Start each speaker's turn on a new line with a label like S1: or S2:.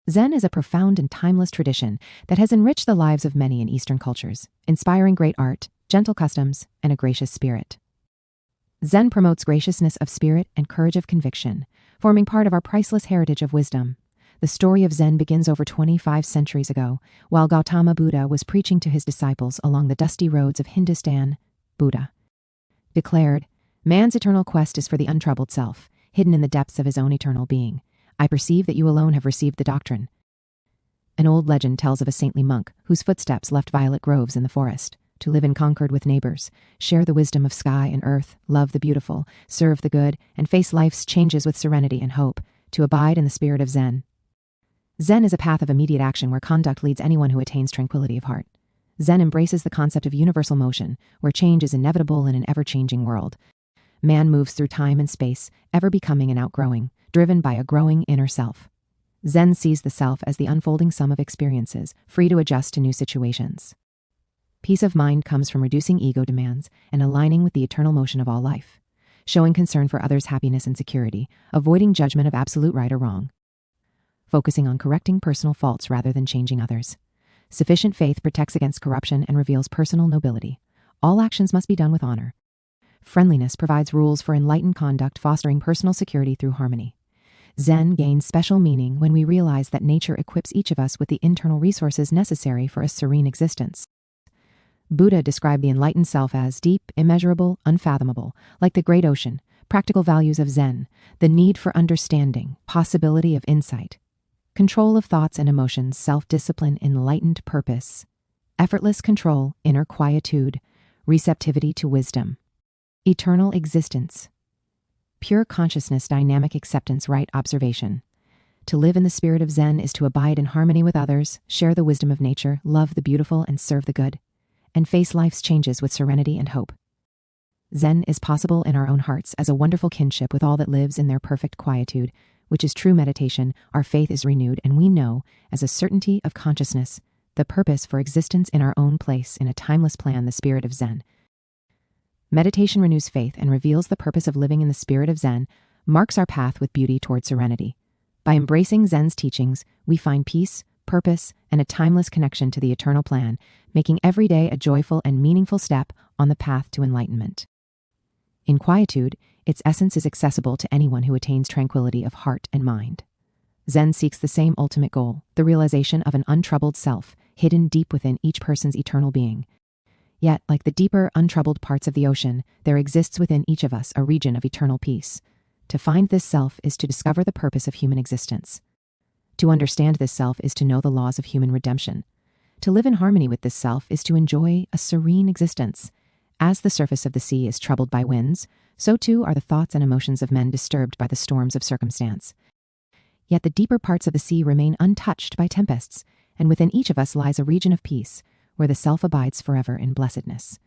S1: Zen is a profound and timeless tradition that has enriched the lives of many in Eastern cultures, inspiring great art, gentle customs, and a gracious spirit. Zen promotes graciousness of spirit and courage of conviction, forming part of our priceless heritage of wisdom. The story of Zen begins over 25 centuries ago, while Gautama Buddha was preaching to his disciples along the dusty roads of Hindustan. Buddha declared, "Man's eternal quest is for the untroubled self, hidden in the depths of his own eternal being. I perceive that you alone have received the doctrine." An old legend tells of a saintly monk whose footsteps left violet groves in the forest, to live in concord with neighbors, share the wisdom of sky and earth, love the beautiful, serve the good, and face life's changes with serenity and hope, to abide in the spirit of Zen. Zen is a path of immediate action where conduct leads anyone who attains tranquility of heart. Zen embraces the concept of universal motion, where change is inevitable in an ever-changing world. Man moves through time and space, ever becoming and outgrowing, driven by a growing inner self. Zen sees the self as the unfolding sum of experiences, free to adjust to new situations. Peace of mind comes from reducing ego demands and aligning with the eternal motion of all life, showing concern for others' happiness and security, avoiding judgment of absolute right or wrong, focusing on correcting personal faults rather than changing others. Sufficient faith protects against corruption and reveals personal nobility. All actions must be done with honor. Friendliness provides rules for enlightened conduct, fostering personal security through harmony. Zen gains special meaning when we realize that nature equips each of us with the internal resources necessary for a serene existence. Buddha described the enlightened self as deep, immeasurable, unfathomable, like the great ocean. Practical values of Zen: the need for understanding, possibility of insight, control of thoughts and emotions, self-discipline, enlightened purpose, effortless control, inner quietude, receptivity to wisdom, eternal existence, pure consciousness, dynamic acceptance, right observation. To live in the spirit of Zen is to abide in harmony with others, share the wisdom of nature, love the beautiful and serve the good, and face life's changes with serenity and hope. Zen is possible in our own hearts as a wonderful kinship with all that lives in their perfect quietude, which is true meditation. Our faith is renewed, and we know, as a certainty of consciousness, the purpose for existence in our own place in a timeless plan, the spirit of Zen. Meditation renews faith and reveals the purpose of living in the spirit of Zen, marks our path with beauty toward serenity. By embracing Zen's teachings, we find peace, purpose, and a timeless connection to the eternal plan, making every day a joyful and meaningful step on the path to enlightenment. In quietude, its essence is accessible to anyone who attains tranquility of heart and mind. Zen seeks the same ultimate goal, the realization of an untroubled self, hidden deep within each person's eternal being. Yet, like the deeper, untroubled parts of the ocean, there exists within each of us a region of eternal peace. To find this self is to discover the purpose of human existence. To understand this self is to know the laws of human redemption. To live in harmony with this self is to enjoy a serene existence. As the surface of the sea is troubled by winds, so too are the thoughts and emotions of men disturbed by the storms of circumstance. Yet the deeper parts of the sea remain untouched by tempests, and within each of us lies a region of peace, where the self abides forever in blessedness.